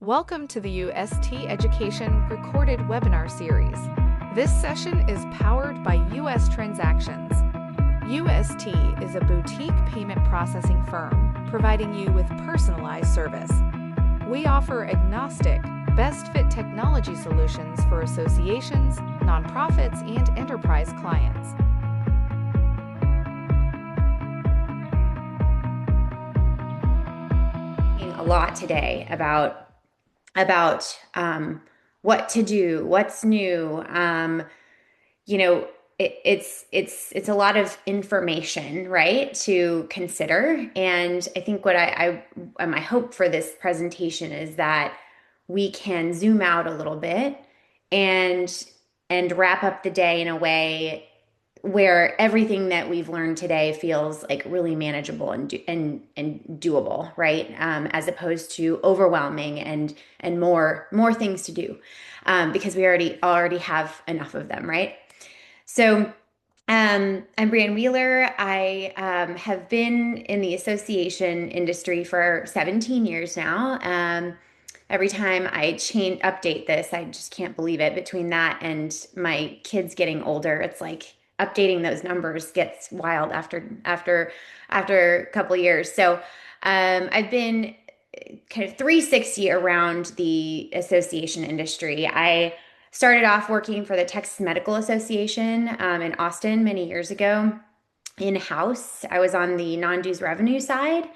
Welcome to the UST Education recorded webinar series. This session is powered by US Transactions. UST is a boutique payment processing firm providing you with personalized service. We offer agnostic, best fit technology solutions for associations, nonprofits, and enterprise clients. A lot today about what to do, what's new. It's a lot of information, right, to consider. And I think what my hope for this presentation is that we can zoom out a little bit and wrap up the day in a way where everything that we've learned today feels like really manageable and doable, right? As opposed to overwhelming and more things to do, because we already have enough of them, right? So I'm Brianne Wheeler. I have been in the association industry for 17 years now. Every time I update this, I just can't believe it. Between that and my kids getting older, it's like updating those numbers gets wild after a couple of years. So I've been kind of 360 around the association industry. I started off working for the Texas Medical Association in Austin many years ago in-house. I was on the non-dues revenue side.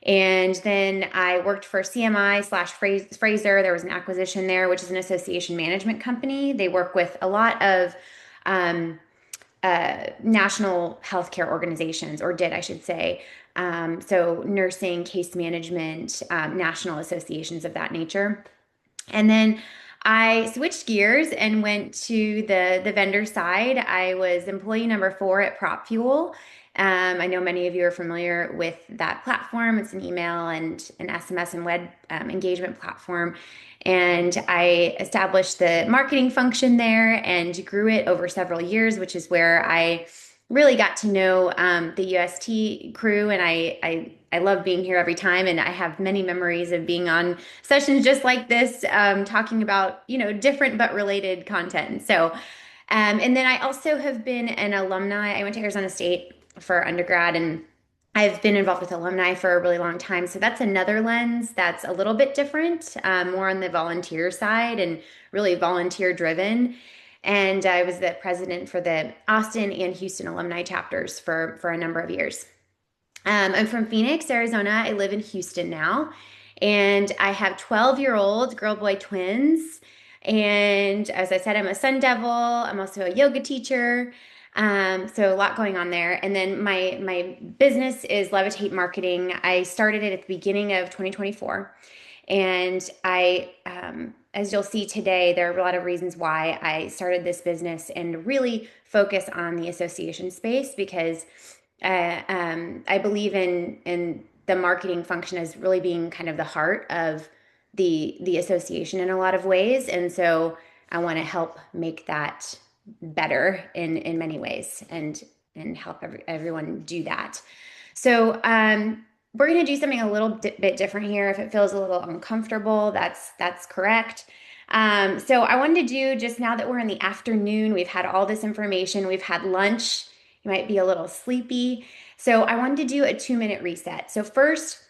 And then I worked for CMI slash Fraser. There was an acquisition there, which is an association management company. They work with a lot of national healthcare organizations, or did, I should say. So nursing, case management, national associations of that nature. And then I switched gears and went to the vendor side. I was employee number 4 at Prop Fuel. I know many of you are familiar with that platform. It's an email and an SMS and web engagement platform. And I established the marketing function there and grew it over several years, which is where I really got to know the UST crew. And I love being here every time. And I have many memories of being on sessions just like this, talking about, different but related content. So, and then I also have been an alumni. I went to Arizona State for undergrad, and I've been involved with alumni for a really long time. So that's another lens that's a little bit different, more on the volunteer side and really volunteer driven. And I was the president for the Austin and Houston alumni chapters for a number of years. I'm from Phoenix, Arizona. I live in Houston now. And I have 12-year-old girl boy twins. And as I said, I'm a sun devil. I'm also a yoga teacher. So a lot going on there. And then my business is Levitate Marketing. I started it at the beginning of 2024. And as you'll see today, there are a lot of reasons why I started this business and really focus on the association space, because I believe in the marketing function as really being kind of the heart of the association in a lot of ways. And so I want to help make that better in many ways and help everyone do that. So we're going to do something a little bit different here. If it feels a little uncomfortable, that's correct. So I wanted to do, just now that we're in the afternoon, we've had all this information, we've had lunch, you might be a little sleepy. So I wanted to do a 2-minute reset. So first,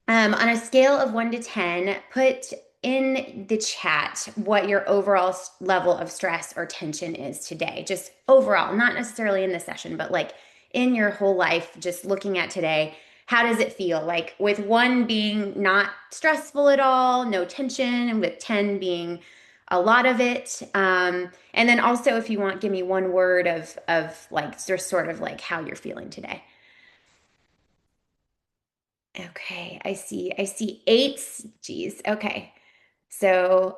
on a scale of 1 to 10, put in the chat what your overall level of stress or tension is today. Just overall, not necessarily in this session, but like in your whole life, just looking at today. How does it feel? Like with 1 being not stressful at all, no tension, and with 10 being a lot of it. And then also, if you want, give me 1 word of like just sort of like how you're feeling today. Okay, I see 8s. Geez, okay. So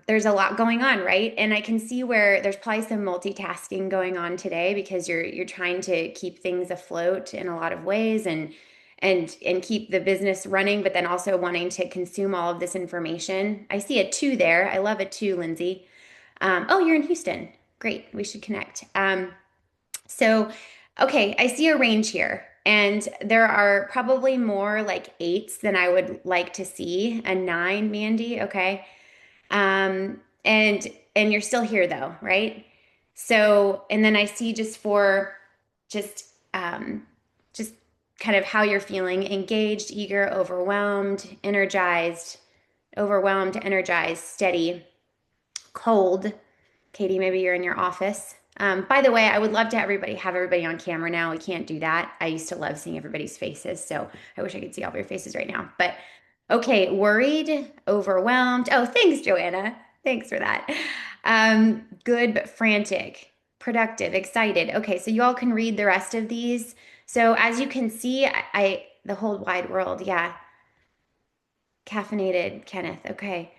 there's a lot going on, right? And I can see where there's probably some multitasking going on today, because you're trying to keep things afloat in a lot of ways and keep the business running, but then also wanting to consume all of this information. I see a 2 there. I love a 2, Lindsay. Oh, you're in Houston. Great. We should connect. So, okay, I see a range here. And there are probably more like eights than I would like to see. A nine, Mandy. Okay. And you're still here though, right? So, and then I see just just kind of how you're feeling: engaged, eager, overwhelmed, energized, steady, cold. Katie, maybe you're in your office. By the way, I would love to have everybody on camera now. We can't do that. I used to love seeing everybody's faces, so I wish I could see all of your faces right now. But okay, worried, overwhelmed. Oh, thanks, Joanna. Thanks for that. Good but frantic, productive, excited. Okay, so you all can read the rest of these. So as you can see, the whole wide world, yeah. Caffeinated, Kenneth. Okay.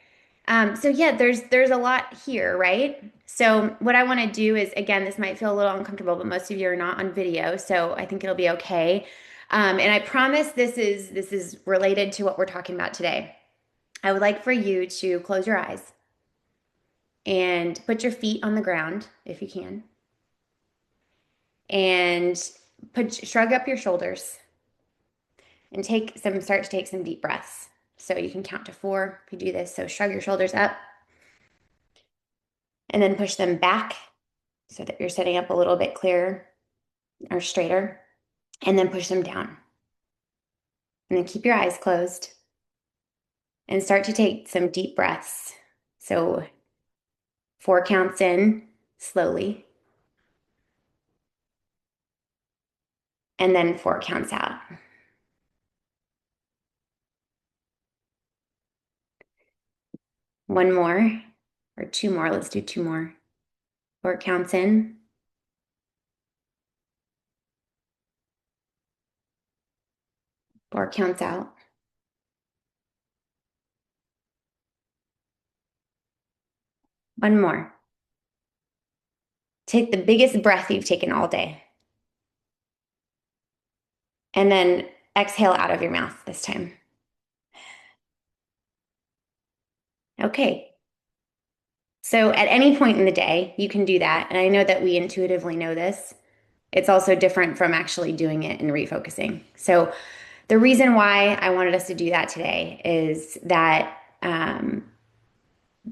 So yeah, there's a lot here, right? So what I want to do is, again, this might feel a little uncomfortable, but most of you are not on video, so I think it'll be okay. And I promise this is related to what we're talking about today. I would like for you to close your eyes and put your feet on the ground if you can, and shrug up your shoulders and start to take some deep breaths. So you can count to 4 if you do this. So shrug your shoulders up and then push them back so that you're sitting up a little bit clearer or straighter, and then push them down. And then keep your eyes closed and start to take some deep breaths. So 4 counts in slowly, and then 4 counts out. One more or 2 more. Let's do 2 more. 4 counts in. 4 counts out. One more. Take the biggest breath you've taken all day. And then exhale out of your mouth this time. Okay. So at any point in the day, you can do that. And I know that we intuitively know this. It's also different from actually doing it and refocusing. So the reason why I wanted us to do that today is that,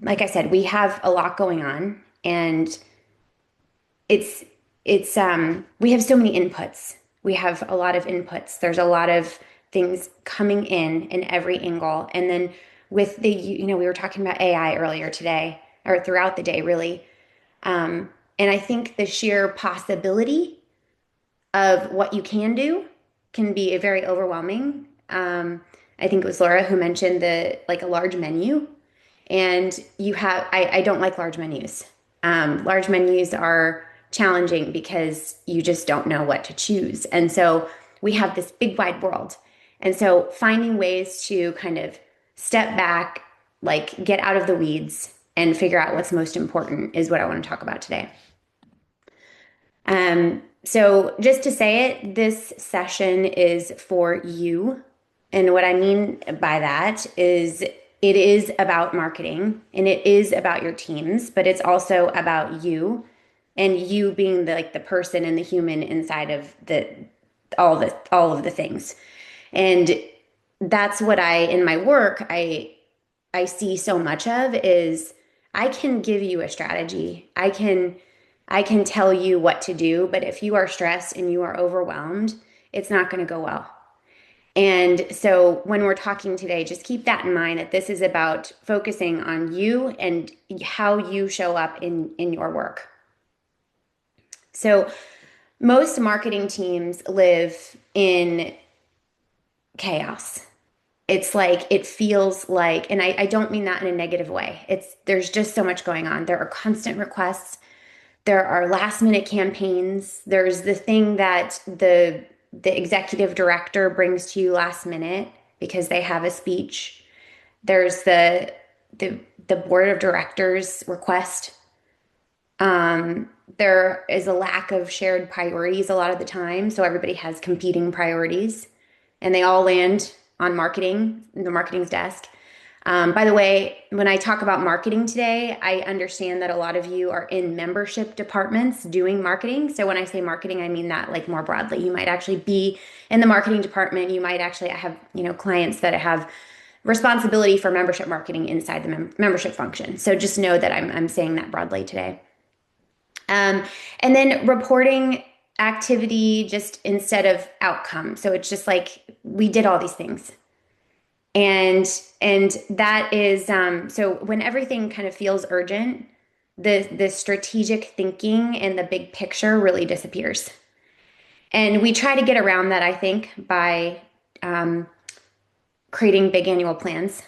like I said, we have a lot going on, and it's we have so many inputs. We have a lot of inputs. There's a lot of things coming in every angle. And then with we were talking about AI earlier today, or throughout the day, really. And I think the sheer possibility of what you can do can be very overwhelming. I think it was Laura who mentioned a large menu, and I don't like large menus. Large menus are challenging because you just don't know what to choose. And so we have this big wide world. And so finding ways to kind of step back, like get out of the weeds and figure out what's most important is what I want to talk about today. So just to say it, this session is for you. And what I mean by that is it is about marketing and it is about your teams, but it's also about you and you being the person and the human inside of all of the things. And that's what in my work, I see so much of is I can give you a strategy. I can tell you what to do, but if you are stressed and you are overwhelmed, it's not going to go well. And so when we're talking today, just keep that in mind, that this is about focusing on you and how you show up in your work. So most marketing teams live in chaos. It's like, it feels like, and I don't mean that in a negative way. There's just so much going on. There are constant requests. There are last minute campaigns. There's the thing that the executive director brings to you last minute because they have a speech. There's the board of directors request. There is a lack of shared priorities a lot of the time. So everybody has competing priorities and they all land on the marketing's desk. By the way, when I talk about marketing today, I understand that a lot of you are in membership departments doing marketing. So when I say marketing, I mean that like more broadly. You might actually be in the marketing department. You might actually have, clients that have responsibility for membership marketing inside the membership function. So just know that I'm saying that broadly today. Um, and then reporting activity just instead of outcome. So it's just like we did all these things. And that is so when everything kind of feels urgent, the strategic thinking and the big picture really disappears. And we try to get around that, I think, by um, creating big annual plans,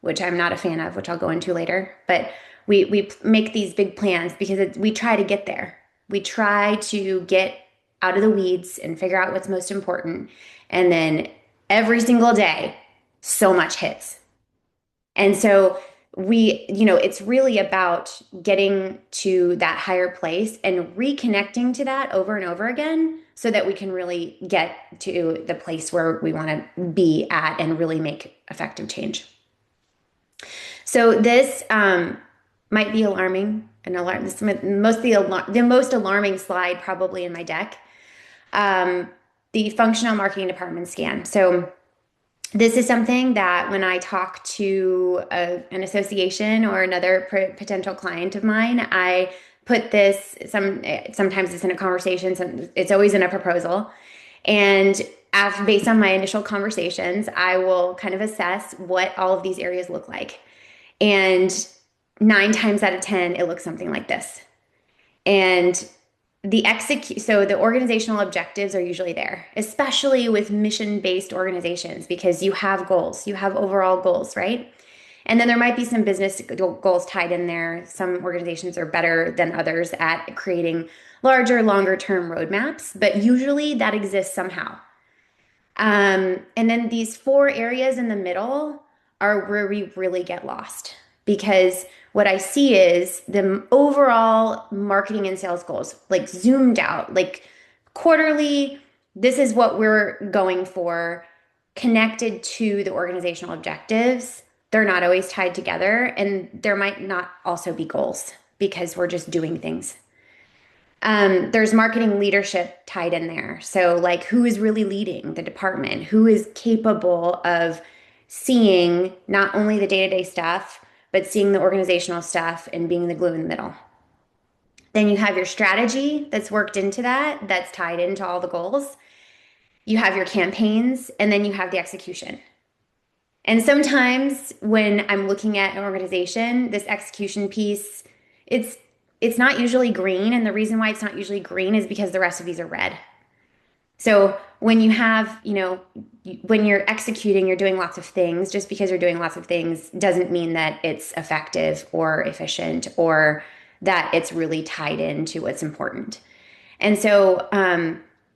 which I'm not a fan of, which I'll go into later. But we make these big plans because we try to get there. We try to get out of the weeds and figure out what's most important. And then every single day, so much hits. And so it's really about getting to that higher place and reconnecting to that over and over again so that we can really get to the place where we want to be at and really make effective change. So this might be alarming. This is the most alarming slide probably in my deck. The functional marketing department scan. So this is something that when I talk to an association or another potential client of mine, I put this sometimes it's in a conversation, it's always in a proposal. And based on my initial conversations, I will kind of assess what all of these areas look like. And 9 times out of 10, it looks something like this. And so the organizational objectives are usually there, especially with mission-based organizations, because you have goals, you have overall goals, right? And then there might be some business goals tied in there. Some organizations are better than others at creating larger, longer term roadmaps, but usually that exists somehow. And then these 4 areas in the middle are where we really get lost because what I see is the overall marketing and sales goals, like zoomed out, like quarterly, this is what we're going for, connected to the organizational objectives. They're not always tied together, and there might not also be goals because we're just doing things. There's marketing leadership tied in there. So, like, who is really leading the department? Who is capable of seeing not only the day-to-day stuff, but seeing the organizational stuff and being the glue in the middle? Then you have your strategy that's worked into that, that's tied into all the goals. You have your campaigns, and then you have the execution. And sometimes when I'm looking at an organization, this execution piece, it's it's not usually green, and the reason why it's not usually green is because the rest of these are red. So when you have, when you're executing, you're doing lots of things. Just because you're doing lots of things doesn't mean that it's effective or efficient or that it's really tied into what's important. And so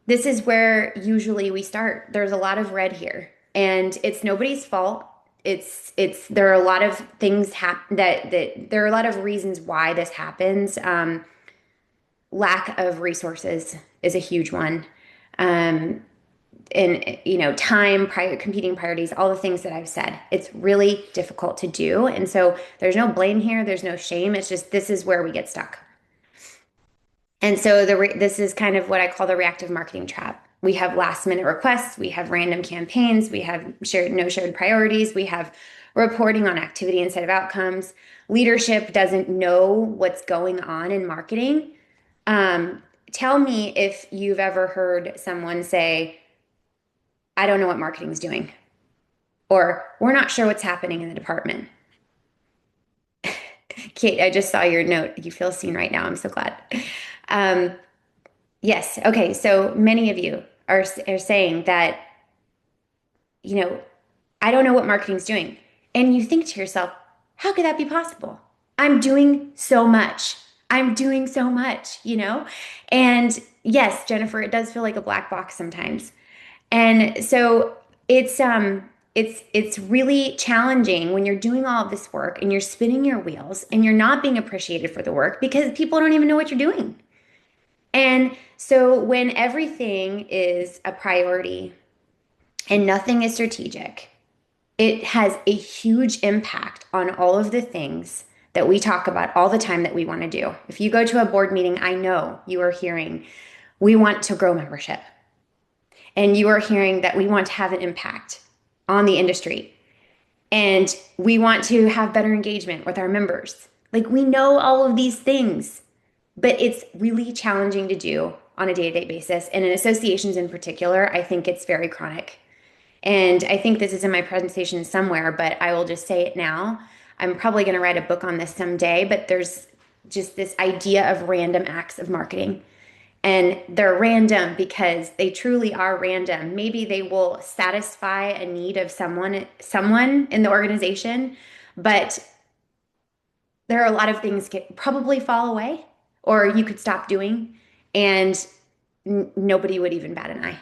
this is where usually we start. There's a lot of red here, and it's nobody's fault. There are a lot of things that there are a lot of reasons why this happens. Lack of resources is a huge one. And time, competing priorities, all the things that I've said. It's really difficult to do. And so there's no blame here. There's no shame. It's just this is where we get stuck. And so this is kind of what I call the reactive marketing trap. We have last minute requests, we have random campaigns, we have no shared priorities, we have reporting on activity instead of outcomes. Leadership doesn't know what's going on in marketing. Tell me if you've ever heard someone say, I don't know what marketing's doing, or we're not sure what's happening in the department. Kate, I just saw your note. You feel seen right now. I'm so glad. Yes. Okay. So many of you are saying that, I don't know what marketing's doing. And you think to yourself, how could that be possible? I'm doing so much. I'm doing so much. And yes, Jennifer, it does feel like a black box sometimes. And so it's really challenging when you're doing all of this work and you're spinning your wheels and you're not being appreciated for the work because people don't even know what you're doing. And so when everything is a priority and nothing is strategic, it has a huge impact on all of the things that we talk about all the time that we want to do. If you go to a board meeting, I know you are hearing, we want to grow membership. And you are hearing that we want to have an impact on the industry. And we want to have better engagement with our members. Like we know all of these things, but it's really challenging to do on a day-to-day basis. And in associations in particular, I think it's very chronic. And I think this is in my presentation somewhere, but I will just say it now. I'm probably going to write a book on this someday, but there's just this idea of random acts of marketing. And they're random because they truly are random. Maybe they will satisfy a need of someone in the organization, but there are a lot of things that probably fall away or you could stop doing and nobody would even bat an eye.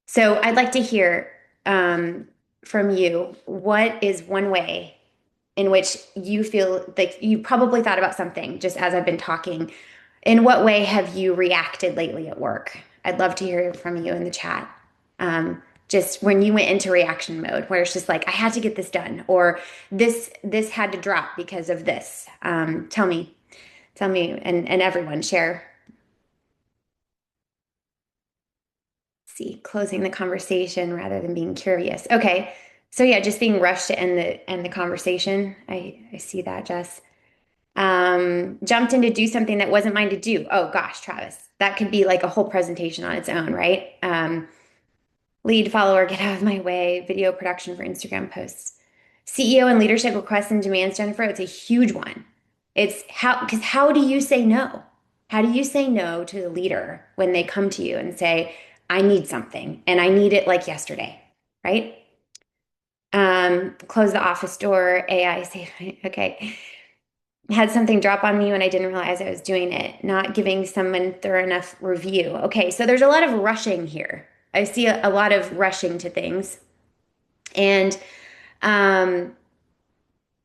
So I'd like to hear from you, what is one way in which you feel like you probably thought about something just as I've been talking. In what way have you reacted lately at work? I'd love to hear from you in the chat. Just when you went into reaction mode, where it's just like, I had to get this done, or this had to drop because of this. Tell me, and everyone share. See, closing the conversation rather than being curious. Okay. So yeah, just being rushed to end the conversation. I see that, Jess. Jumped in to do something that wasn't mine to do. Oh gosh, Travis. That could be like a whole presentation on its own, right? Lead follower, get out of my way, video production for Instagram posts. CEO and leadership requests and demands, Jennifer, it's a huge one. It's because how do you say no? How do you say no to the leader when they come to you and say, I need something and I need it like yesterday, right? Close the office door, AI say, okay. Had something drop on me when I didn't realize I was doing it, not giving someone thorough enough review. Okay, so there's a lot of rushing here. I see a lot of rushing to things. And um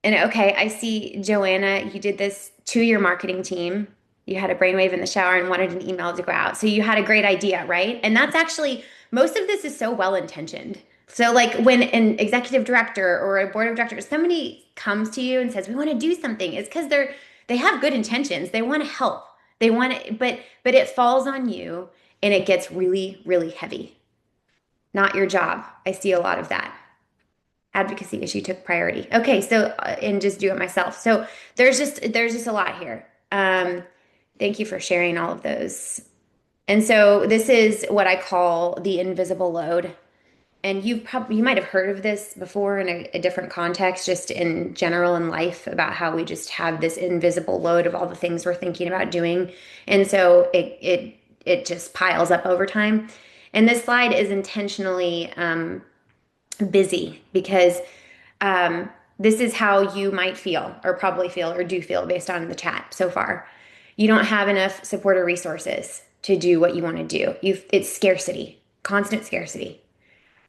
and okay, I see Joanna, you did this to your marketing team. You had a brainwave in the shower and wanted an email to go out. So you had a great idea, right? And that's actually, most of this is so well intentioned. So, like when an executive director or a board of directors, somebody comes to you and says, "We want to do something," it's because they have good intentions. They want to help. They want to, but it falls on you and it gets really, really heavy. Not your job. I see a lot of that advocacy issue took priority. Okay, so and just do it myself. So there's just a lot here. Thank you for sharing all of those. And so this is what I call the invisible load. And you might have heard of this before in a different context, just in general in life about how we just have this invisible load of all the things we're thinking about doing. And so it just piles up over time. And this slide is intentionally busy because this is how you might feel or probably feel or do feel based on the chat so far. You don't have enough support or resources to do what you want to do. It's scarcity, constant scarcity.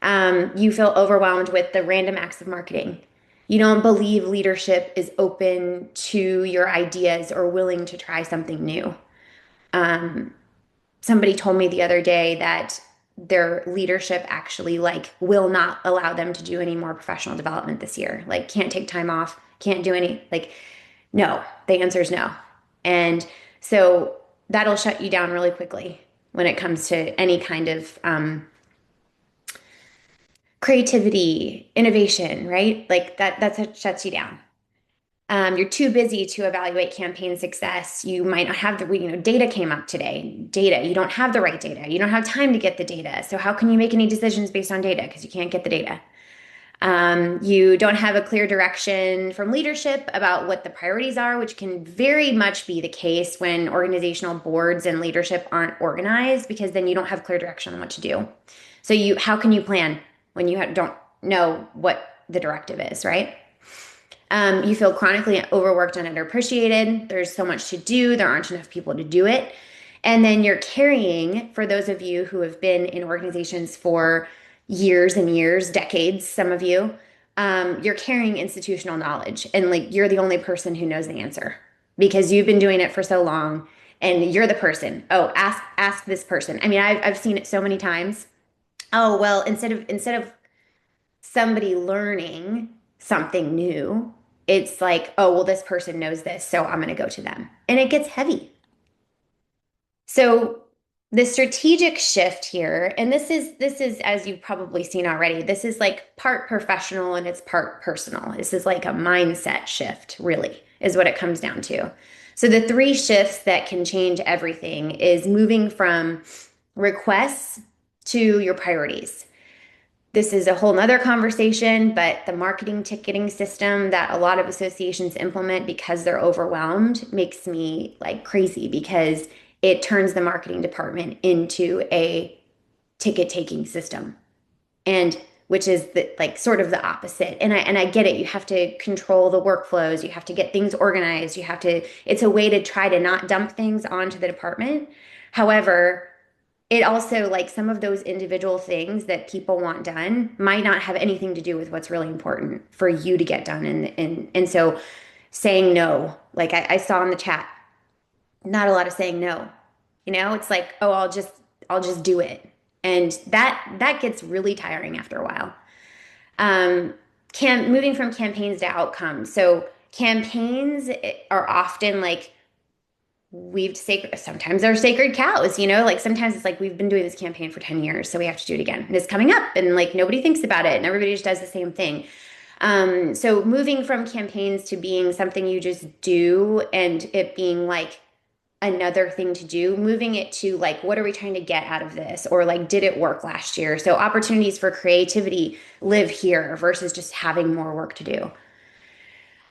You feel overwhelmed with the random acts of marketing. You don't believe leadership is open to your ideas or willing to try something new. Somebody told me the other day that their leadership actually like will not allow them to do any more professional development this year. Like can't take time off, can't do any like no. The answer is no. And so that'll shut you down really quickly when it comes to any kind of creativity, innovation, right? Like that's what shuts you down. You're too busy to evaluate campaign success. You might not have data came up today. Data, you don't have the right data. You don't have time to get the data. So how can you make any decisions based on data? Because you can't get the data. You don't have a clear direction from leadership about what the priorities are, which can very much be the case when organizational boards and leadership aren't organized, because then you don't have clear direction on what to do. So how can you plan when you don't know what the directive is, right? You feel chronically overworked and underappreciated. There's so much to do. There aren't enough people to do it. And then you're carrying, for those of you who have been in organizations for years and years, decades, some of you, you're carrying institutional knowledge. And like you're the only person who knows the answer because you've been doing it for so long and you're the person. Oh, ask this person. I mean, I've seen it so many times. Oh, well, instead of somebody learning something new, it's like, oh, well, this person knows this, so I'm going to go to them. And it gets heavy. So the strategic shift here, and this is as you've probably seen already, this is like part professional and it's part personal. This is like a mindset shift, really, is what it comes down to. So the three shifts that can change everything is moving from requests to your priorities. This is a whole nother conversation, but the marketing ticketing system that a lot of associations implement because they're overwhelmed makes me like crazy because it turns the marketing department into a ticket taking system. And which is like sort of the opposite. And I get it. You have to control the workflows. You have to get things organized. You have to, it's a way to try to not dump things onto the department. However, it also like some of those individual things that people want done might not have anything to do with what's really important for you to get done. And so saying no, like I saw in the chat, not a lot of saying no. You know, it's like, oh, I'll just do it. And that gets really tiring after a while. Moving from campaigns to outcomes. So campaigns are often like weaved sacred, sometimes they're sacred cows, you know, like sometimes it's like we've been doing this campaign for 10 years, so we have to do it again. And it's coming up and like nobody thinks about it and everybody just does the same thing. So moving from campaigns to being something you just do and it being like another thing to do, moving it to like, what are we trying to get out of this? Or like, did it work last year? So opportunities for creativity live here versus just having more work to do.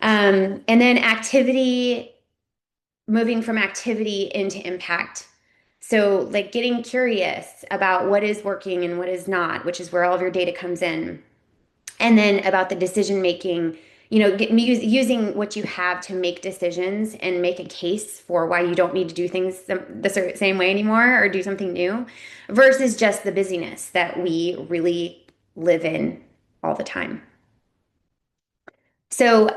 And then activity, moving from activity into impact. So, like getting curious about what is working and what is not, which is where all of your data comes in. And then about the decision making, you know, using what you have to make decisions and make a case for why you don't need to do things the same way anymore or do something new versus just the busyness that we really live in all the time. So,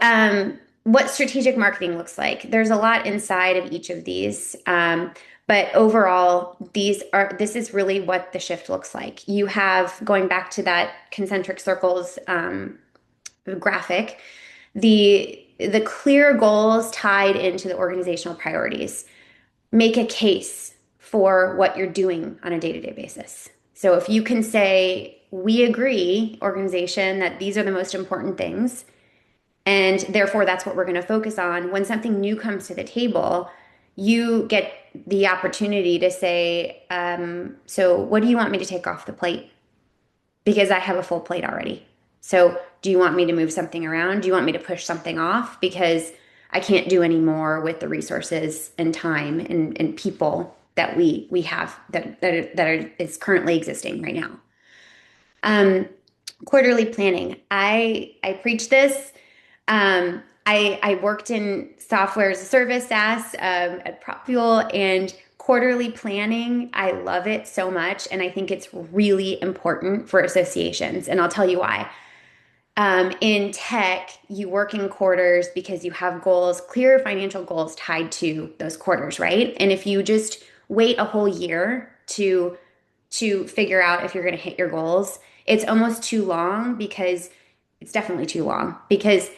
what strategic marketing looks like. There's a lot inside of each of these. But overall, this is really what the shift looks like. You have, going back to that concentric circles graphic, the clear goals tied into the organizational priorities. Make a case for what you're doing on a day-to-day basis. So if you can say, we agree, organization, that these are the most important things, and therefore, that's what we're going to focus on. When something new comes to the table, you get the opportunity to say, so what do you want me to take off the plate? Because I have a full plate already. So do you want me to move something around? Do you want me to push something off? Because I can't do any more with the resources and time and people that we have is currently existing right now. Quarterly planning. I preach this. I worked in software as a service SaaS at PropFuel and quarterly planning. I love it so much, and I think it's really important for associations. And I'll tell you why. In tech, you work in quarters because you have goals, clear financial goals tied to those quarters, right? And if you just wait a whole year to figure out if you're going to hit your goals, it's almost too long because it's definitely too long because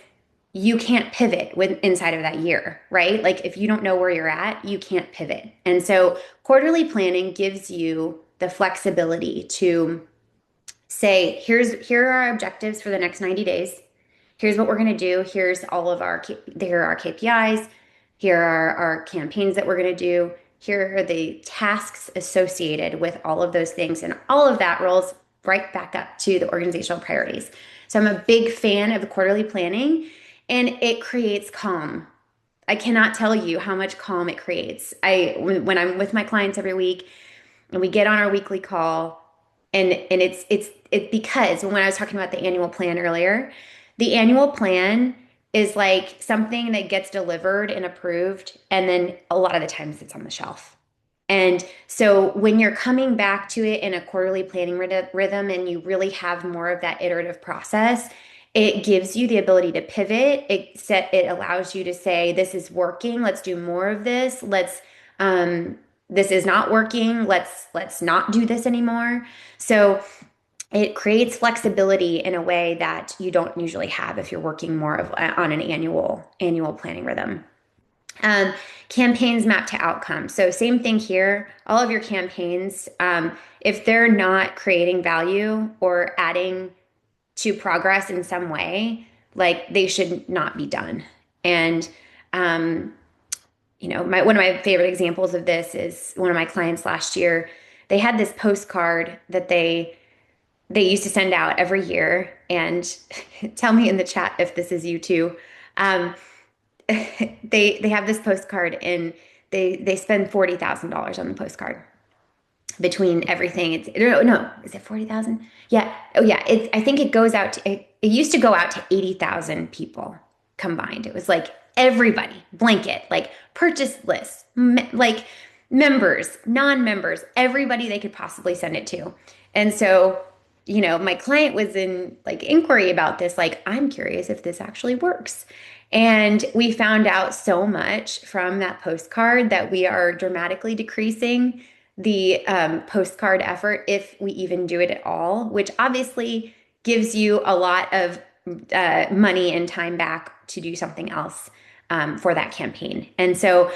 you can't pivot inside of that year, right? Like if you don't know where you're at, you can't pivot. And so quarterly planning gives you the flexibility to say, here are our objectives for the next 90 days. Here's what we're going to do. Here's all of here are our KPIs. Here are our campaigns that we're going to do. Here are the tasks associated with all of those things. And all of that rolls right back up to the organizational priorities. So I'm a big fan of the quarterly planning and it creates calm. I cannot tell you how much calm it creates. When I'm with my clients every week and we get on our weekly call and it's because when I was talking about the annual plan earlier, the annual plan is like something that gets delivered and approved, and then a lot of the times it's on the shelf. And so when you're coming back to it in a quarterly planning rhythm and you really have more of that iterative process, it gives you the ability to pivot. It allows you to say, this is working, let's do more of this. This is not working, let's not do this anymore. So it creates flexibility in a way that you don't usually have if you're working more of on an annual planning rhythm. Um, Campaigns map to outcomes. So same thing here. All of your campaigns, if they're not creating value or adding to progress in some way, like they should not be done. And um, one of my favorite examples of this is one of my clients last year. They had this postcard that they used to send out every year, and tell me in the chat if this is you too. Um, they have this postcard, and they spend $40,000 on the postcard between everything. It's no, is it 40,000? Yeah. Oh yeah. I think it goes out to it used to go out to 80,000 people combined. It was like everybody, blanket, like purchase lists, like members, non-members, everybody they could possibly send it to. And so, my client was in like inquiry about this, like, I'm curious if this actually works. And we found out so much from that postcard that we are dramatically decreasing the postcard effort if we even do it at all, which obviously gives you a lot of money and time back to do something else for that campaign. And so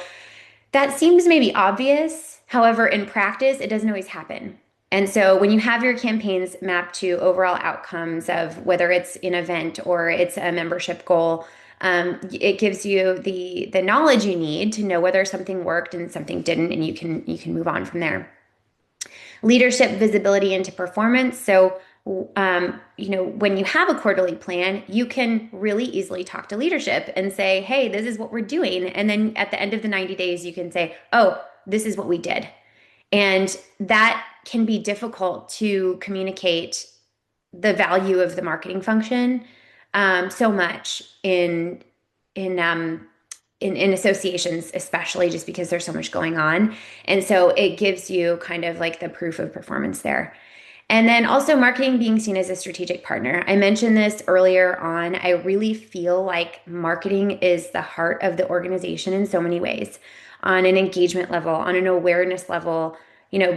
that seems maybe obvious. However, in practice, it doesn't always happen. And so when you have your campaigns mapped to overall outcomes of whether it's an event or it's a membership goal, it gives you the knowledge you need to know whether something worked and something didn't, and you can move on from there. Leadership visibility into performance. So, when you have a quarterly plan, you can really easily talk to leadership and say, hey, this is what we're doing. And then at the end of the 90 days, you can say, oh, this is what we did. And that can be difficult to communicate the value of the marketing function so much in associations, especially just because there's so much going on. And so it gives you kind of like the proof of performance there. And then also marketing being seen as a strategic partner. I mentioned this earlier on. I really feel like marketing is the heart of the organization in so many ways, on an engagement level, on an awareness level,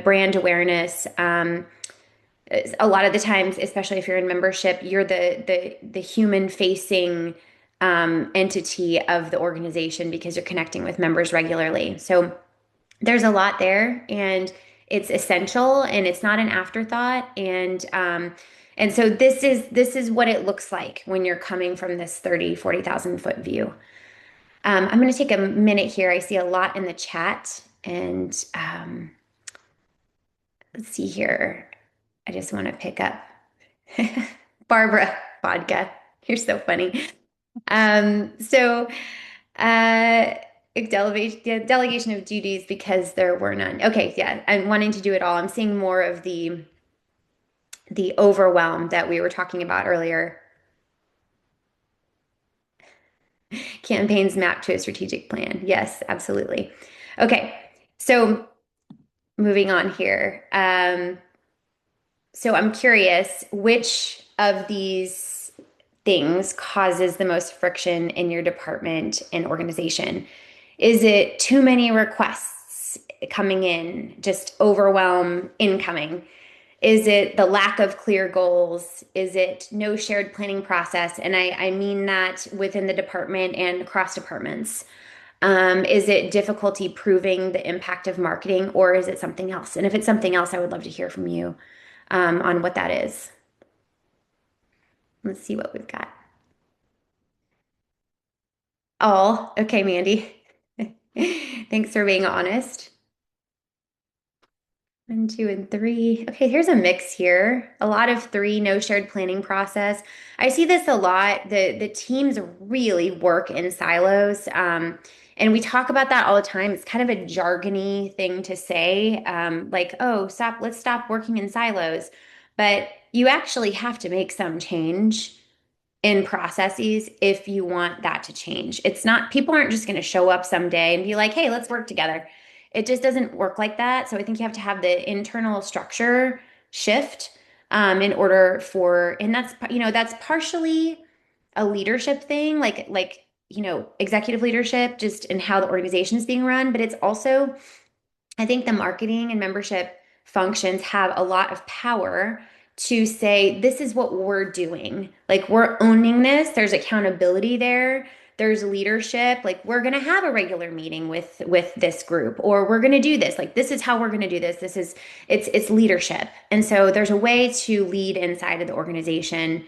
brand awareness. A lot of the times, especially if you're in membership, you're the human facing entity of the organization because you're connecting with members regularly. So there's a lot there, and it's essential, and it's not an afterthought. And so this is what it looks like when you're coming from this 40,000 foot view. I'm going to take a minute here. I see a lot in the chat, and let's see here. I just want to pick up Barbara Vodka. You're so funny. So delegation of duties because there were none. Okay, yeah, I'm wanting to do it all. I'm seeing more of the overwhelm that we were talking about earlier. Campaigns mapped to a strategic plan. Yes, absolutely. Okay, so moving on here. So I'm curious, which of these things causes the most friction in your department and organization? Is it too many requests coming in, just overwhelm incoming? Is it the lack of clear goals? Is it no shared planning process? And I mean that within the department and across departments. Is it difficulty proving the impact of marketing, or is it something else? And if it's something else, I would love to hear from you on what that is. Let's see what we've got. All. Okay, Mandy. Thanks for being honest. 1, 2, and 3. Okay, here's a mix here. A lot of 3, no shared planning process. I see this a lot. The teams really work in silos. And we talk about that all the time. It's kind of a jargony thing to say, like, oh, let's stop working in silos. But you actually have to make some change in processes if you want that to change. It's not, people aren't just going to show up someday and be like, hey, let's work together. It just doesn't work like that. So I think you have to have the internal structure shift in order for, and that's partially a leadership thing, executive leadership, just in how the organization is being run. But it's also, I think the marketing and membership functions have a lot of power to say, this is what we're doing. Like we're owning this. There's accountability there. There's leadership. Like we're going to have a regular meeting with this group, or we're going to do this. Like this is how we're going to do this. This is it's leadership. And so there's a way to lead inside of the organization.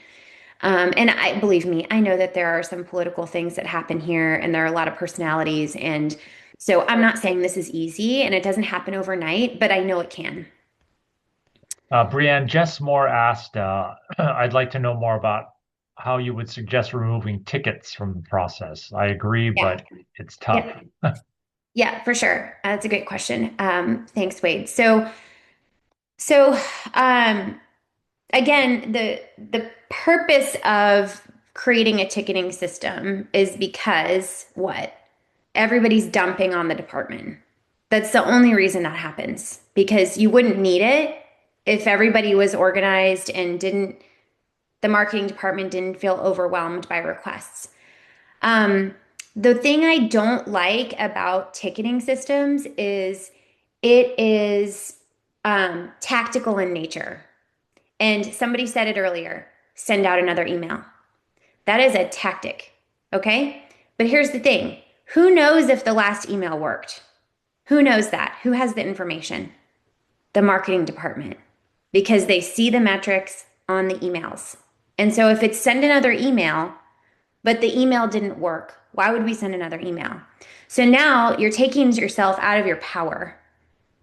And I believe me, I know that there are some political things that happen here, and there are a lot of personalities. And so I'm not saying this is easy and it doesn't happen overnight, but I know it can. Brienne, Jess Moore asked, I'd like to know more about how you would suggest removing tickets from the process. I agree, Yeah. but it's tough. Yeah. Yeah, for sure. That's a great question. Thanks, Wade. So, again, the purpose of creating a ticketing system is because what? Everybody's dumping on the department. That's the only reason that happens because you wouldn't need it if everybody was organized and the marketing department didn't feel overwhelmed by requests. Um, the thing I don't like about ticketing systems is it is tactical in nature. And somebody said it earlier, send out another email. That is a tactic, okay? But here's the thing. Who knows if the last email worked? Who knows that? Who has the information? The marketing department, because they see the metrics on the emails. And so if it's send another email, but the email didn't work, why would we send another email? So now you're taking yourself out of your power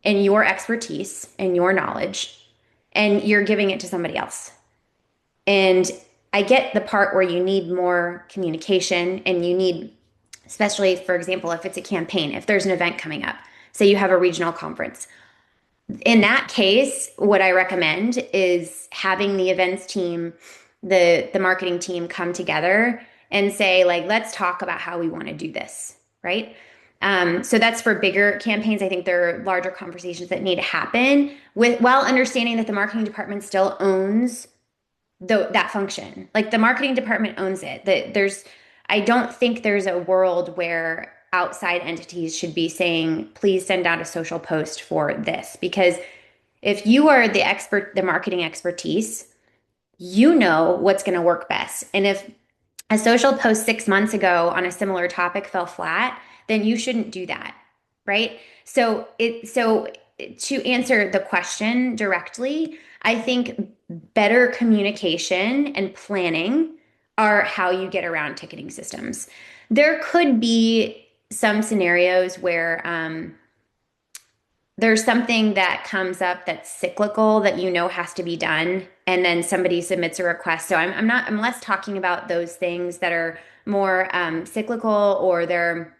and your expertise and your knowledge, and you're giving it to somebody else. And I get the part where you need more communication and you need, especially for example, if it's a campaign, if there's an event coming up, say you have a regional conference. In that case, what I recommend is having the events team, the marketing team come together and say, like, let's talk about how we want to do this, right? So that's for bigger campaigns. I think there are larger conversations that need to happen with while understanding that the marketing department still owns that function. Like the marketing department owns it. I don't think there's a world where outside entities should be saying, please send out a social post for this. Because if you are the expert, the marketing expertise, you know what's going to work best. And if a social post 6 months ago on a similar topic fell flat, then you shouldn't do that, right? So to answer the question directly, I think better communication and planning are how you get around ticketing systems. There could be some scenarios where there's something that comes up that's cyclical that you know has to be done, and then somebody submits a request. So I'm less talking about those things that are more cyclical, or they're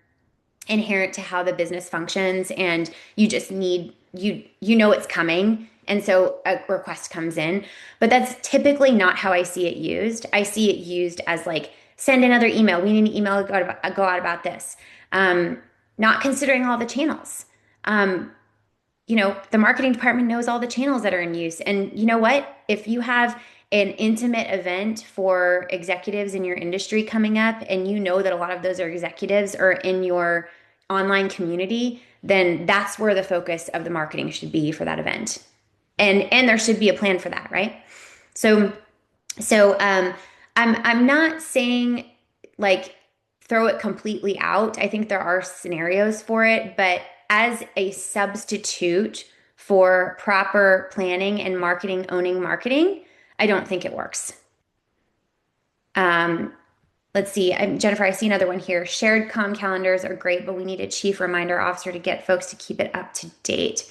inherent to how the business functions, and you just need you know it's coming, and so a request comes in. But that's typically not how I see it used. I see it used as like, send another email. We need an email go out about this. Not considering all the channels. The marketing department knows all the channels that are in use. And you know what? If you have an intimate event for executives in your industry coming up, and you know that a lot of those are executives are in your online community, then that's where the focus of the marketing should be for that event. And there should be a plan for that, right? So so I'm not saying like throw it completely out. I think there are scenarios for it, but as a substitute for proper planning and marketing, owning marketing, I don't think it works. Um, let's see, Jennifer, I see another one here. Shared calendars are great, but we need a chief reminder officer to get folks to keep it up to date.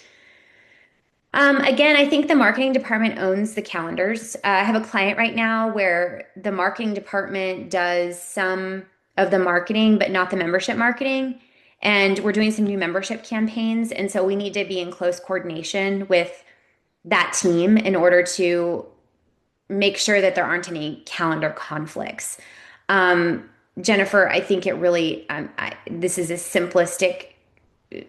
Again, I think the marketing department owns the calendars. I have a client right now where the marketing department does some of the marketing, but not the membership marketing. And we're doing some new membership campaigns. And so we need to be in close coordination with that team in order to make sure that there aren't any calendar conflicts. Jennifer, I think it really, this is a simplistic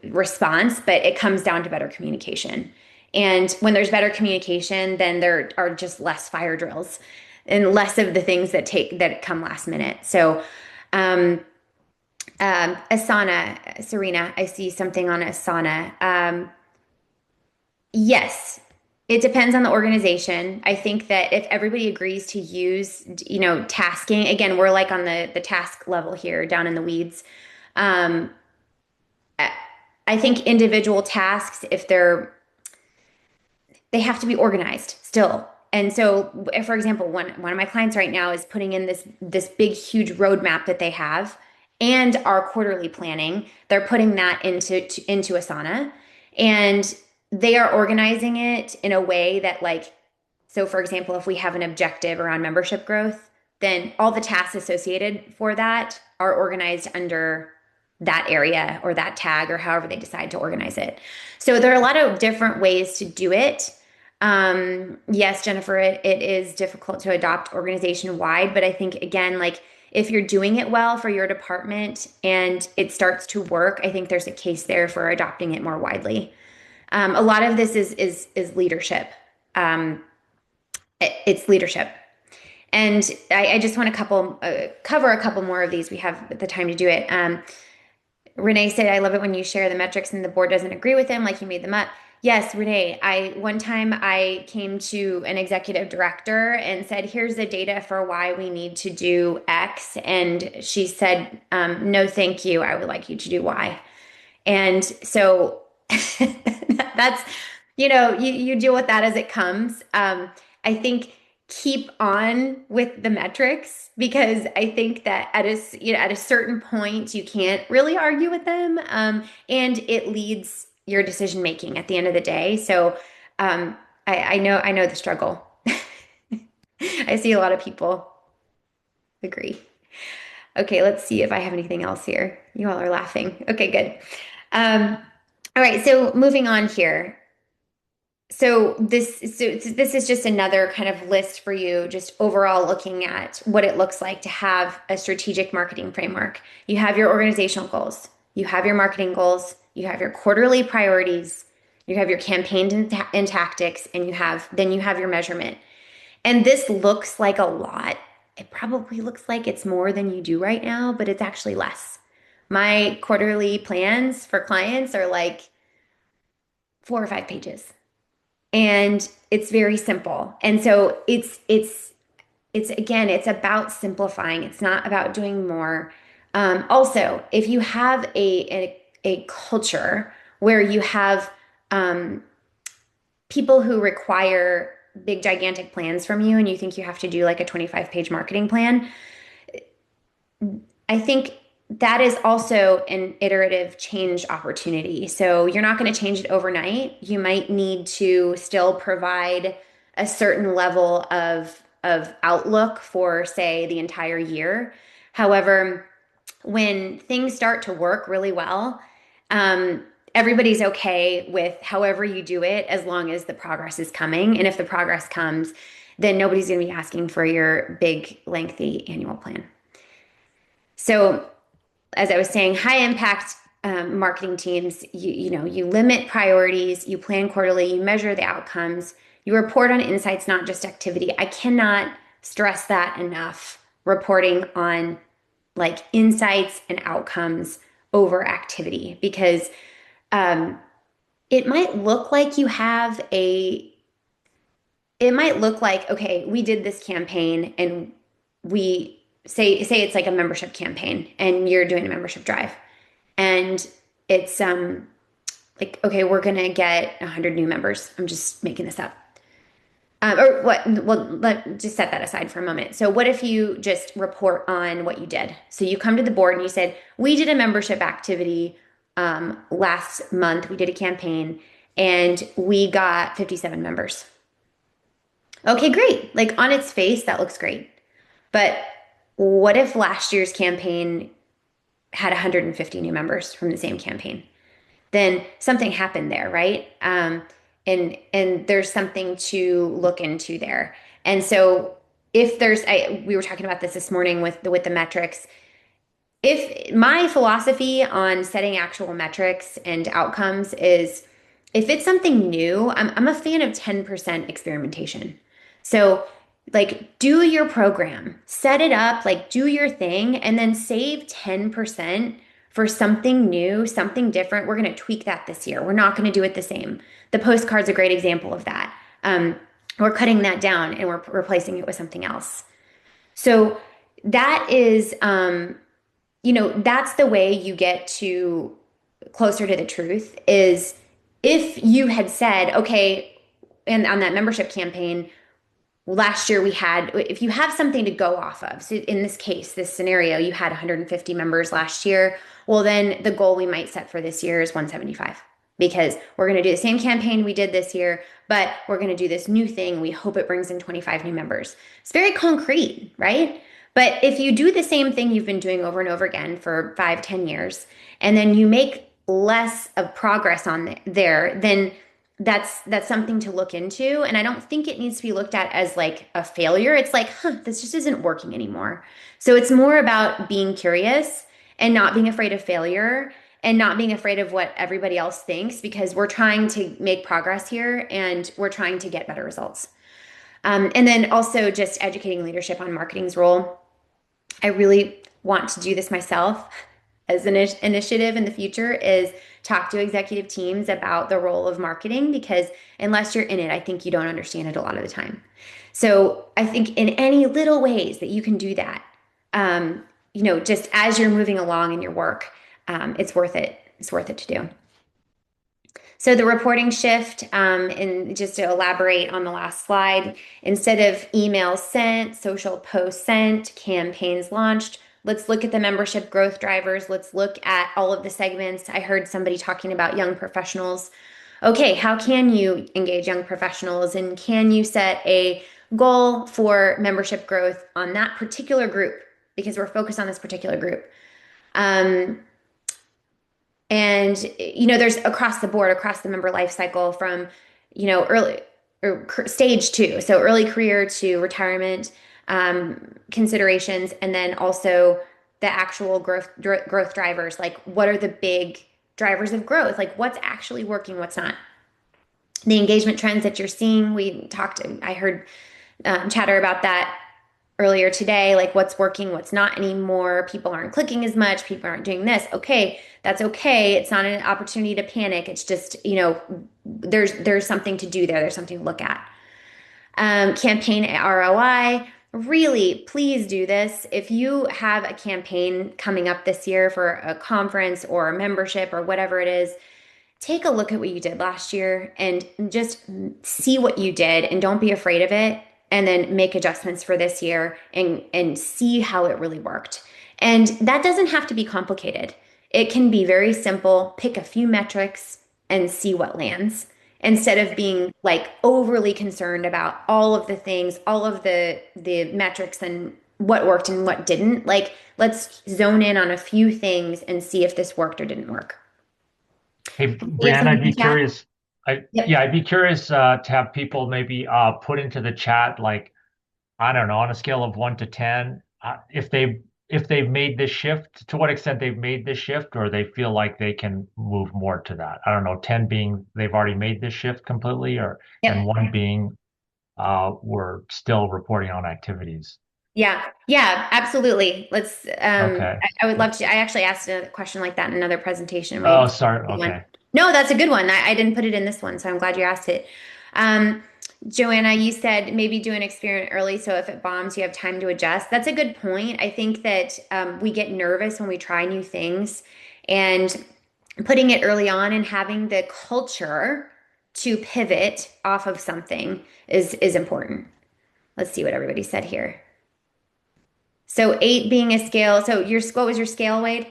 response, but it comes down to better communication. And when there's better communication, then there are just less fire drills and less of the things that come last minute. So, Asana, Serena, I see something on Asana. Yes, It depends on the organization. I think that if everybody agrees to use, tasking, again, we're like on the task level here, down in the weeds. Um, I I think individual tasks, if they have to be organized still. And so, if, for example, one of my clients right now is putting in this big, huge roadmap that they have and our quarterly planning. They're putting that into Asana, and they are organizing it in a way that, like, so for example, if we have an objective around membership growth, then all the tasks associated for that are organized under that area or that tag or however they decide to organize it. So there are a lot of different ways to do it. Yes, Jennifer, it is difficult to adopt organization wide, but I think again, like if you're doing it well for your department and it starts to work, I think there's a case there for adopting it more widely. A lot of this is leadership. Um, it's leadership. And I just want to cover a couple more of these. We have the time to do it. Renee said, I love it when you share the metrics and the board doesn't agree with them, like you made them up. Yes, Renee, one time I came to an executive director and said, here's the data for why we need to do X. And she said, no, thank you. I would like you to do Y. And so that's, you deal with that as it comes. I think keep on with the metrics because I think that at a certain point you can't really argue with them, and it leads your decision making at the end of the day. So I know the struggle. I see a lot of people agree. Okay, let's see if I have anything else here. You all are laughing. Okay, good. Um, all right, so moving on here. So this is just another kind of list for you, just overall looking at what it looks like to have a strategic marketing framework. You have your organizational goals, you have your marketing goals, you have your quarterly priorities, you have your campaigns and tactics, and then you have your measurement. And this looks like a lot. It probably looks like it's more than you do right now, but it's actually less. My quarterly plans for clients are like 4 or 5 pages. And it's very simple. And so it's again, it's about simplifying. It's not about doing more. Also, if you have a culture where you have people who require big gigantic plans from you and you think you have to do like a 25-page marketing plan, I think that is also an iterative change opportunity. So you're not going to change it overnight. You might need to still provide a certain level of outlook for, say, the entire year. However, when things start to work really well, everybody's okay with however you do it as long as the progress is coming. And if the progress comes, then nobody's going to be asking for your big, lengthy annual plan. So as I was saying, high impact marketing teams, you limit priorities, you plan quarterly, you measure the outcomes, you report on insights, not just activity. I cannot stress that enough. Reporting on like insights and outcomes over activity, because it might look like okay, we did this campaign and we say it's like a membership campaign and you're doing a membership drive and it's like, okay, we're gonna get 100 new members. I'm just making this up. Or what? Well, just set that aside for a moment. So what if you just report on what you did? So you come to the board and you said, we did a membership activity last month. We did a campaign and we got 57 members. Okay, great. Like on its face, that looks great. But what if last year's campaign had 150 new members from the same campaign? Then something happened there, right? And there's something to look into there. And so if we were talking about this morning with the metrics. If my philosophy on setting actual metrics and outcomes is if it's something new, I'm a fan of 10% experimentation. So like do your program, set it up, like do your thing, and then save 10% for something new, something different. We're going to tweak that this year. We're not going to do it the same. The postcard's a great example of that. Um, we're cutting that down and we're replacing it with something else. So that is, that's the way you get to closer to the truth is if you had said, okay, and on that membership campaign, last year we had, if you have something to go off of, so in this case, this scenario, you had 150 members last year, well, then the goal we might set for this year is 175 because we're going to do the same campaign we did this year, but we're going to do this new thing. We hope it brings in 25 new members. It's very concrete, right? But if you do the same thing you've been doing over and over again for 5, 10 years, and then you make less of progress on there, then that's something to look into. And I don't think it needs to be looked at as like a failure. It's like, this just isn't working anymore. So it's more about being curious and not being afraid of failure and not being afraid of what everybody else thinks because we're trying to make progress here and we're trying to get better results. And then also just educating leadership on marketing's role. I really want to do this myself as an initiative in the future is talk to executive teams about the role of marketing because unless you're in it, I think you don't understand it a lot of the time. So I think in any little ways that you can do that, just as you're moving along in your work, it's worth it. It's worth it to do. So the reporting shift, and just to elaborate on the last slide, instead of emails sent, social posts sent, campaigns launched, let's look at the membership growth drivers. Let's look at all of the segments. I heard somebody talking about young professionals. Okay, how can you engage young professionals and can you set a goal for membership growth on that particular group? Because we're focused on this particular group. And there's across the board, across the member life cycle from, early or stage 2, so early career to retirement considerations, and then also the actual growth drivers. Like, what are the big drivers of growth? Like, what's actually working, what's not? The engagement trends that you're seeing, I heard chatter about that earlier today, like what's working, what's not anymore. People aren't clicking as much. People aren't doing this. Okay, that's okay. It's not an opportunity to panic. It's just, there's something to do there. There's something to look at. Campaign ROI. Really, please do this. If you have a campaign coming up this year for a conference or a membership or whatever it is, take a look at what you did last year and just see what you did and don't be afraid of it and then make adjustments for this year and see how it really worked. And that doesn't have to be complicated. It can be very simple. Pick a few metrics and see what lands instead of being like overly concerned about all of the things, all of the metrics and what worked and what didn't. Like, let's zone in on a few things and see if this worked or didn't work. Hey, You have Brianna, something I'd in be the chat? curious. Yep. Yeah, I'd be curious to have people maybe put into the chat, like, I don't know, on a scale of 1 to 10, if they've made this shift, to what extent they've made this shift, or they feel like they can move more to that. I don't know, 10 being they've already made this shift completely, and Yep. one being we're still reporting on activities. Yeah. Yeah, absolutely. Let's, Okay. I would love to. I actually asked a question like that in another presentation. Oh, Wait, sorry. good one. Okay. No, that's a good one. I didn't put it in this one, so I'm glad you asked it. Um, Joanna, you said maybe do an experiment early so if it bombs, you have time to adjust. That's a good point. I think that we get nervous when we try new things and putting it early on and having the culture to pivot off of something is important. Let's see what everybody said here. So 8 being a scale. So what was your scale, Wade?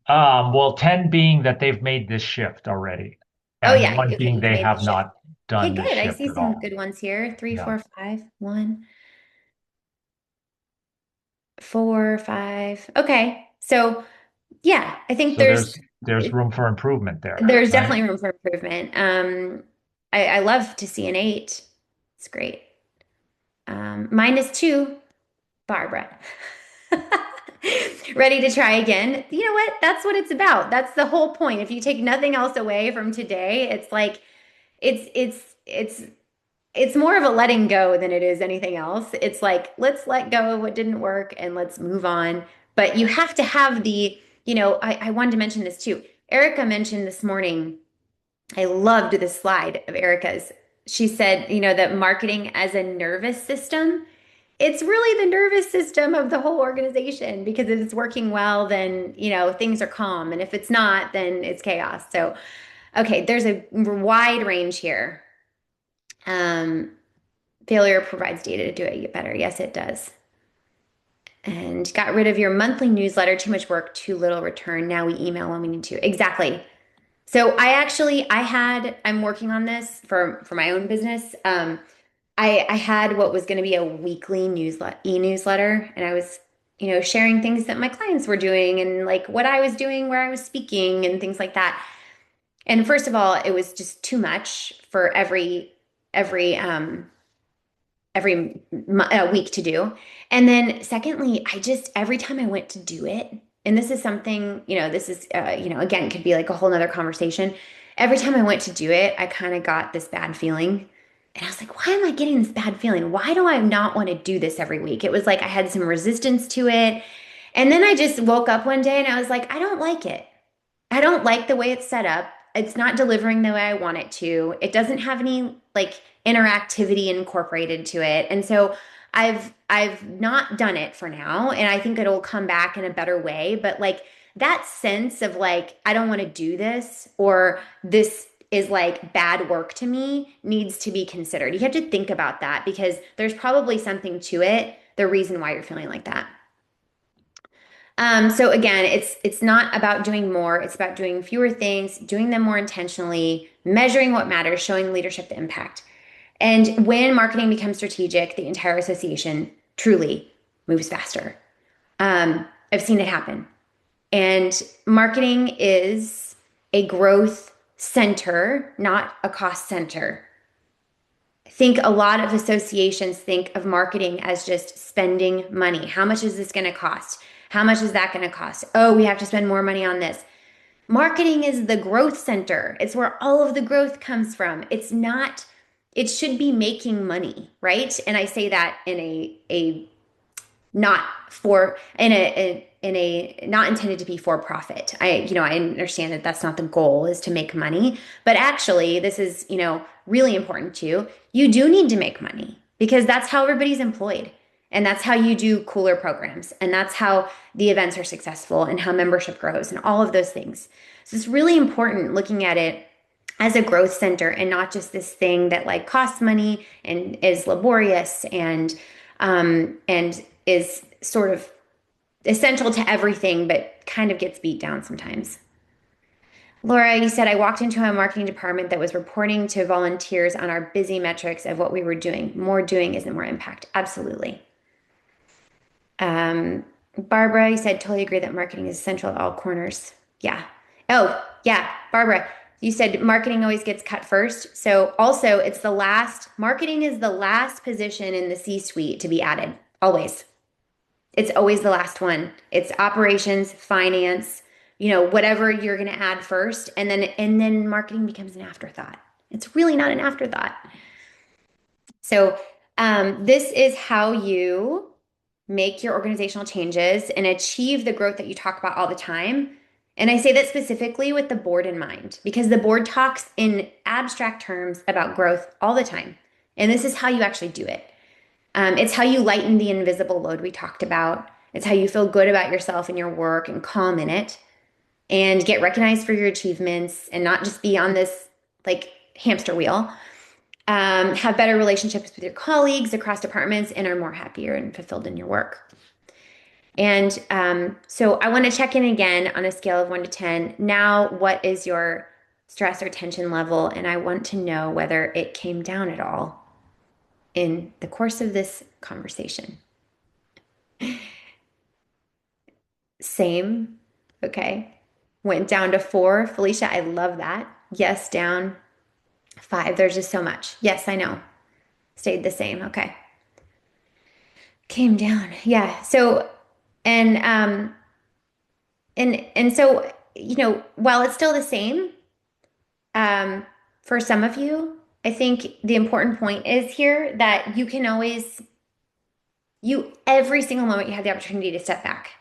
Well, 10 being that they've made this shift already, Oh and yeah, one okay, being you've they made the have shift. not Okay, done this good. I shift see at some all. good ones here. Three, Yeah. four, five, 1, 4, 5. Okay. So yeah, I think So there's room for improvement there, there's right? definitely room for improvement. I love to see an 8. It's great. -2, Barbara. Ready to try again. You know what? That's what it's about. That's the whole point. If you take nothing else away from today, it's like it's it's it's it's more of a letting go than it is anything else. It's like, let's let go of what didn't work and let's move on. But you have to have I wanted to mention this too. Erica mentioned this morning, I loved this slide of Erica's. she said, that marketing as a nervous system, it's really the nervous system of the whole organization because if it's working well, then, things are calm. And if it's not, then it's chaos. So, okay, there's a wide range here. Um, Failure provides data to do it better. Yes, it does. And got rid of your monthly newsletter, too much work, too little return. Now we email when we need to. Exactly. So I'm working on this for my own business. I had what was going to be a weekly e-newsletter, and I was, sharing things that my clients were doing and like what I was doing, where I was speaking and things like that. And first of all, it was just too much for every week to do. And then secondly, every time I went to do it, and this is something, this is, again, could be like a whole nother conversation. Every time I went to do it, I kind of got this bad feeling. And I was like, why am I getting this bad feeling? Why do I not want to do this every week? It was like I had some resistance to it. And then I just woke up one day and I was like, I don't like it. I don't like the way it's set up. It's not delivering the way I want it to. It doesn't have any like interactivity incorporated to it. And so I've not done it for now, and I think it'll come back in a better way, but like that sense of like I don't want to do this, or this is like bad work to me, needs to be considered. You have to think about that because there's probably something to it, the reason why you're feeling like that. So again, it's not about doing more, it's about doing fewer things, doing them more intentionally, measuring what matters, showing leadership the impact. And when marketing becomes strategic, the entire association truly moves faster. I've seen it happen. And marketing is a growth center, not a cost center. I think a lot of associations think of marketing as just spending money. How much is this going to cost? How much is that going to cost? Oh, we have to spend more money on this. Marketing is the growth center. It's where all of the growth comes from. It should be making money, right? And I say that in a not for in a not intended to be for profit. I understand that that's not the goal, is to make money, but actually this is, really important too. You do need to make money because that's how everybody's employed. And that's how you do cooler programs. And that's how the events are successful and how membership grows and all of those things. So it's really important looking at it as a growth center and not just this thing that like costs money and is laborious and is sort of essential to everything, but kind of gets beat down sometimes. Laura, you said I walked into a marketing department that was reporting to volunteers on our busy metrics of what we were doing. More doing isn't more impact. Absolutely. Barbara, you said totally agree that marketing is essential at all corners. Yeah. Oh, yeah. Barbara, you said marketing always gets cut first. So also marketing is the last position in the C-suite to be added. Always. It's always the last one. It's operations, finance, whatever you're going to add first. And then marketing becomes an afterthought. It's really not an afterthought. So this is how you make your organizational changes and achieve the growth that you talk about all the time. And I say that specifically with the board in mind, because the board talks in abstract terms about growth all the time. And this is how you actually do it. It's how you lighten the invisible load we talked about. It's how you feel good about yourself and your work and calm in it and get recognized for your achievements and not just be on this like hamster wheel. Have better relationships with your colleagues across departments and are more happier and fulfilled in your work. And so I want to check in again on a scale of 1 to 10. Now, what is your stress or tension level? And I want to know whether it came down at all in the course of this conversation. Same. Okay. Went down to 4. Felicia, I love that. Yes, down 5. There's just so much. Yes, I know. Stayed the same. Okay. Came down. Yeah. So, and so, while it's still the same, for some of you, I think the important point is here that you can always, every single moment you have the opportunity to step back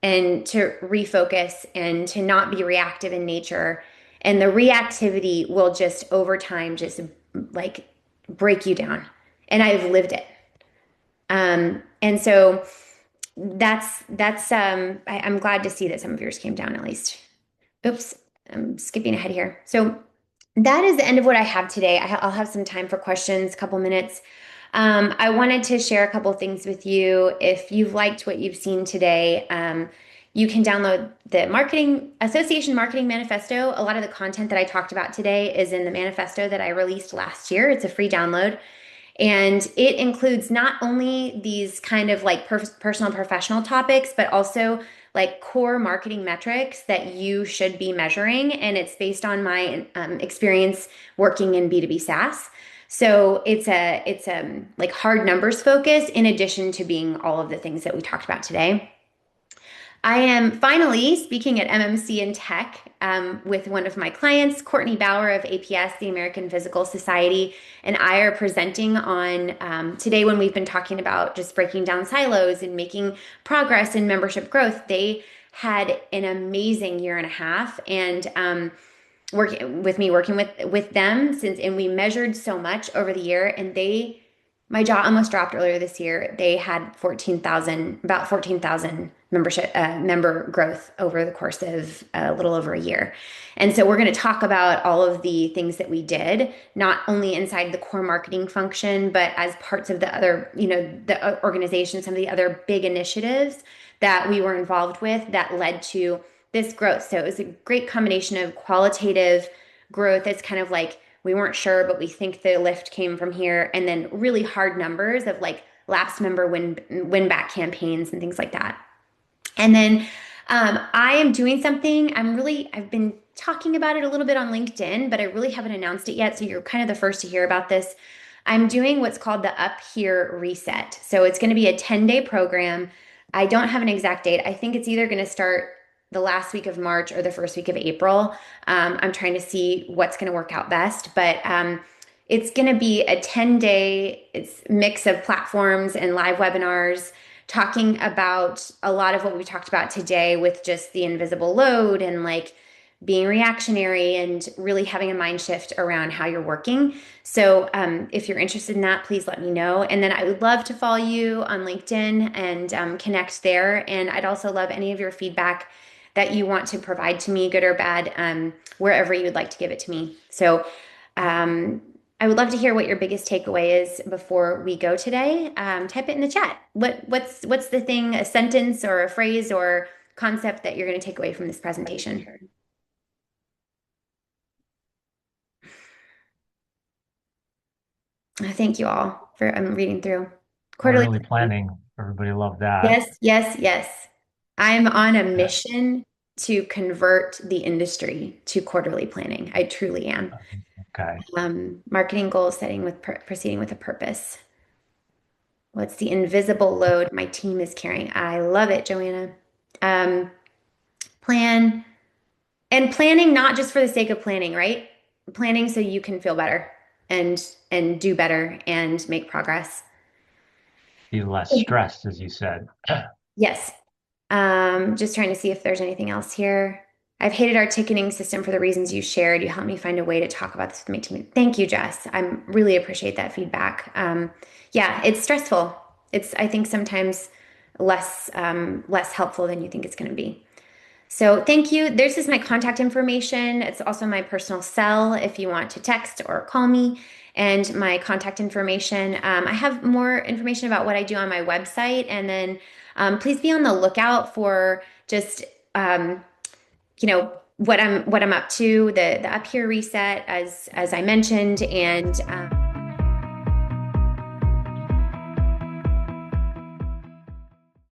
and to refocus and to not be reactive in nature. And the reactivity will just over time just like break you down. And I've lived it. And so I'm glad to see that some of yours came down at least. Oops, I'm skipping ahead here. So that is the end of what I have today. I'll have some time for questions, a couple minutes. I wanted to share a couple things with you. If you've liked what you've seen today, you can download the Marketing Association Marketing Manifesto. A lot of the content that I talked about today is in the manifesto that I released last year. It's a free download. And it includes not only these kind of like personal and professional topics, but also like core marketing metrics that you should be measuring. And it's based on my experience working in B2B SaaS. So it's a like hard numbers focus in addition to being all of the things that we talked about today. I am finally speaking at MMC in Tech with one of my clients, Courtney Bauer of APS, the American Physical Society, and I are presenting on today when we've been talking about just breaking down silos and making progress in membership growth. They had an amazing year and a half, and working with them and we measured so much over the year, and my jaw almost dropped earlier this year. They had about 14,000 member growth over the course of a little over a year. And so we're going to talk about all of the things that we did, not only inside the core marketing function, but as parts of the other, the organization, some of the other big initiatives that we were involved with that led to this growth. So it was a great combination of qualitative growth. It's kind of like, we weren't sure, but we think the lift came from here. And then really hard numbers of like lapsed member win back campaigns and things like that. And then I am doing something. I've been talking about it a little bit on LinkedIn, but I really haven't announced it yet. So you're kind of the first to hear about this. I'm doing what's called the Up Here Reset. So it's going to be a 10-day program. I don't have an exact date. I think it's either going to start the last week of March or the first week of April. I'm trying to see what's going to work out best, but it's going to be a 10-day mix of platforms and live webinars talking about a lot of what we talked about today with just the invisible load and like being reactionary and really having a mind shift around how you're working. So if you're interested in that, please let me know. And then I would love to follow you on LinkedIn and connect there. And I'd also love any of your feedback that you want to provide to me, good or bad, wherever you would like to give it to me. So I would love to hear what your biggest takeaway is before we go today. Type it in the chat. What's the thing, a sentence or a phrase or concept that you're going to take away from this presentation? Thank you all for I'm reading through. Quarterly planning. Everybody loved that. Yes, yes, yes. I'm on a mission to convert the industry to quarterly planning. I truly am. Okay. Marketing goal setting with proceeding with a purpose. What's the invisible load my team is carrying? I love it, Joanna. Plan and planning not just for the sake of planning, right? Planning so you can feel better and do better and make progress. Be less stressed, as you said. Yes. Just trying to see if there's anything else here. I've hated our ticketing system for the reasons you shared. You helped me find a way to talk about this with my team. Thank you, Jess. I really appreciate that feedback. Yeah, it's stressful. It's, I think, sometimes less helpful than you think it's going to be. So thank you. This is my contact information. It's also my personal cell if you want to text or call me, and my contact information. I have more information about what I do on my website, and then please be on the lookout for just what I'm up to, the Up Here Reset as I mentioned, and